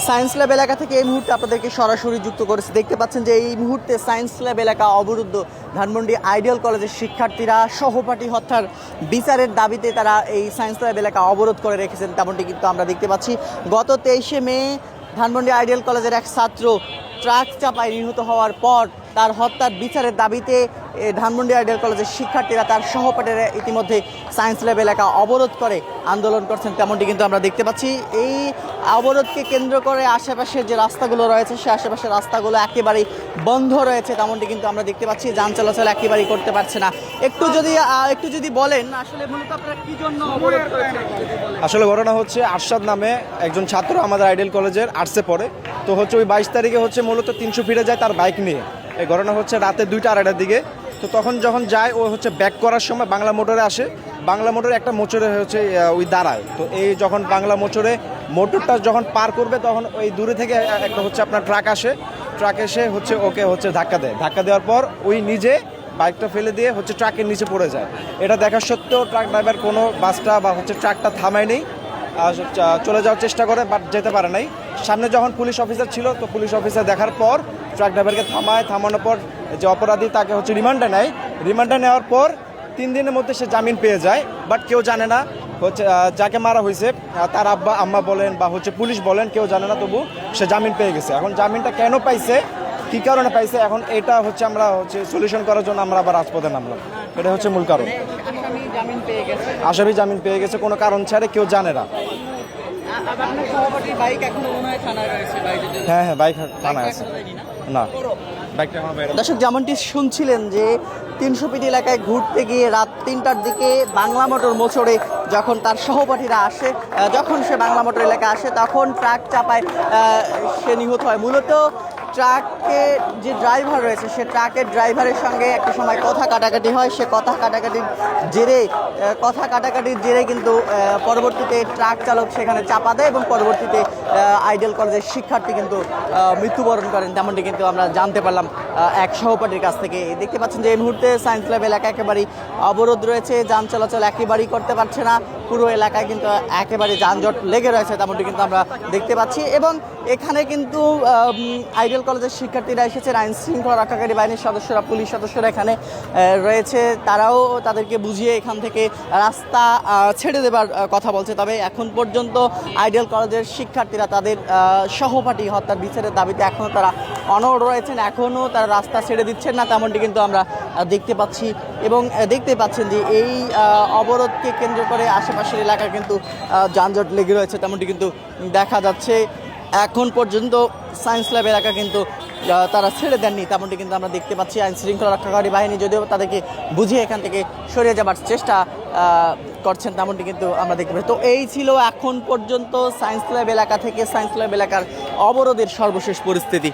Science lab এলাকা থেকে এই মুহূর্তে আপনাদেরকে সরাসরি যুক্ত করেছে। দেখতে পাচ্ছেন যে এই মুহূর্তে সায়েন্স ল্যাব এলাকা অবরুদ্ধ। ধানমন্ডি আইডিয়াল কলেজের শিক্ষার্থীরা সহপাঠী হত্যার বিচারের দাবিতে তারা এই সায়েন্স ল্যাব এলাকা অবরোধ করে রেখেছেন, তেমনটি কিন্তু আমরা দেখতে পাচ্ছি। গত 23শে মে ধানমন্ডি আইডিয়াল কলেজের এক ছাত্র ট্রাক চাপায় নিহত হওয়ার পর তার হত্যার বিচারের দাবিতে ধানমন্ডি আইডিয়াল কলেজের শিক্ষার্থীরা তার সহপাঠীরা ইতিমধ্যে সায়েন্স ল্যাব এলাকা অবরোধ করে আন্দোলন করছেন, তেমনটি কিন্তু আমরা দেখতে পাচ্ছি। এই অবরোধকে কেন্দ্র করে আশেপাশের যে রাস্তাগুলো রয়েছে সে আশেপাশের রাস্তাগুলো একেবারেই বন্ধ রয়েছে, তেমনটি কিন্তু আমরা দেখতে পাচ্ছি। যান চলাচল একেবারেই করতে পারছে না। একটু যদি বলেন আসলে মূলত আপনারা কি জন্য অবরোধ করেছেন? আসলে ঘটনা হচ্ছে আরশাদ নামে একজন ছাত্র আমাদের আইডিয়াল কলেজের আর্টসে পড়ে। তো হচ্ছে ওই 22 তারিখে হচ্ছে মূলত 300 ফিটে যায় তার বাইক নিয়ে। এই ঘটনা হচ্ছে রাতে 2টা-2:30টার দিকে। তো তখন যখন যায় ও হচ্ছে ব্যাক করার সময় বাংলা মোটরে আসে। বাংলা মোটরে একটা মোচরে হচ্ছে ওই দাঁড়ায়। তো এই যখন বাংলা মোটরটা যখন পার করবে তখন ওই দূরে থেকে একটা হচ্ছে আপনার ট্রাক আসে। ট্রাক এসে হচ্ছে ওকে হচ্ছে ধাক্কা দেয়। ধাক্কা দেওয়ার পর ওই নিজে বাইকটা ফেলে দিয়ে হচ্ছে ট্রাকের নিচে পড়ে যায়। এটা দেখা সত্ত্বেও ট্রাক ড্রাইভার কোনো বাসটা বা হচ্ছে ট্রাকটা থামায়নি, চলে যাওয়ার চেষ্টা করে, বাট যেতে পারে নাই। সামনে যখন পুলিশ অফিসার ছিল, তো পুলিশ অফিসার দেখার পর ট্রাক ড্রাইভারকে থামানোর পর যে অপরাধী তাকে হচ্ছে রিমান্ডে নেয়। রিমান্ডে নেওয়ার পর 3 দিনের মধ্যে সে জামিন পেয়ে যায়। বাট কেউ জানে না হচ্ছে যাকে মারা হয়েছে তার আব্বা আম্মা বলেন বা হচ্ছে পুলিশ বলেন, কেউ জানে না, তবু সে জামিন পেয়ে গেছে। এখন জামিনটা কেন পাইছে, কী কারণে পাইছে, এখন এটা হচ্ছে আমরা হচ্ছে সলিউশন করার জন্য আমরা আবার রাজপথে নামলাম। এটা হচ্ছে মূল কারণ। আসামি জামিন পেয়ে গেছে কোনো কারণ ছাড়ে, কেউ জানে না। হ্যাঁ, বাইক থানায় আছে না। দর্শক, যেমনটি শুনছিলেন যে 300 ফিট এলাকায় ঘুরতে গিয়ে রাত 3টার দিকে বাংলা মোটর মোচড়ে যখন তার সহপাঠীরা আসে, যখন সে বাংলা মোটর এলাকায় আসে তখন ট্রাক চাপায় সে নিহত হয়। মূলত ট্রাকের যে ড্রাইভার রয়েছে সে ট্রাকের ড্রাইভারের সঙ্গে একটা সময় কথা কাটাকাটি হয়। সে কথা কাটাকাটির জেরে কিন্তু পরবর্তীতে ট্রাক চালক সেখানে চাপা দেয় এবং পরবর্তীতে আইডিয়াল কলেজের শিক্ষার্থী কিন্তু মৃত্যুবরণ করেন, তেমনটি কিন্তু আমরা জানতে পারলাম এক সহপাঠীর কাছ থেকে। দেখতে পাচ্ছেন যে এই মুহূর্তে সায়েন্স ল্যাব এলাকা একেবারেই অবরোধ রয়েছে, যান চলাচল একেবারেই করতে পারছে না। পুরো এলাকায় কিন্তু একেবারে যানজট লেগে রয়েছে, তেমনটি কিন্তু আমরা দেখতে পাচ্ছি। এবং এখানে কিন্তু আইডিয়াল কলেজের শিক্ষার্থীরা এসেছেন, আইন শৃঙ্খলা রক্ষাকারী বাহিনীর সদস্যরা, পুলিশ সদস্যরা এখানে রয়েছে। তারাও তাদেরকে বুঝিয়ে এখান থেকে রাস্তা ছেড়ে দেবার কথা বলছে। তবে এখন পর্যন্ত আইডিয়াল কলেজের শিক্ষার্থীরা তাদের সহপাঠী হত্যার বিচারের দাবিতে এখনও তারা অনড় রয়েছেন, এখনও তারা রাস্তা ছেড়ে দিচ্ছেন না, তেমনটি কিন্তু আমরা দেখতে পাচ্ছি। এবং দেখতে পাচ্ছেন যে এই অবরোধকে কেন্দ্র করে আশেপাশের এলাকায় কিন্তু যানজট লেগে রয়েছে, তেমনটি কিন্তু দেখা যাচ্ছে। এখন পর্যন্ত সায়েন্স ল্যাব এলাকা কিন্তু তারা ছেড়ে দেননি, তেমনটি কিন্তু আমরা দেখতে পাচ্ছি। আইন শৃঙ্খলা রক্ষাকারী বাহিনী যদিও তাদেরকে বুঝিয়ে এখান থেকে সরিয়ে যাবার চেষ্টা করছেন, তেমনটি কিন্তু আমরা দেখতে পাচ্ছি। তো এই ছিল এখন পর্যন্ত সায়েন্স ল্যাব এলাকা থেকে সায়েন্স ল্যাব এলাকার অবরোধের সর্বশেষ পরিস্থিতি।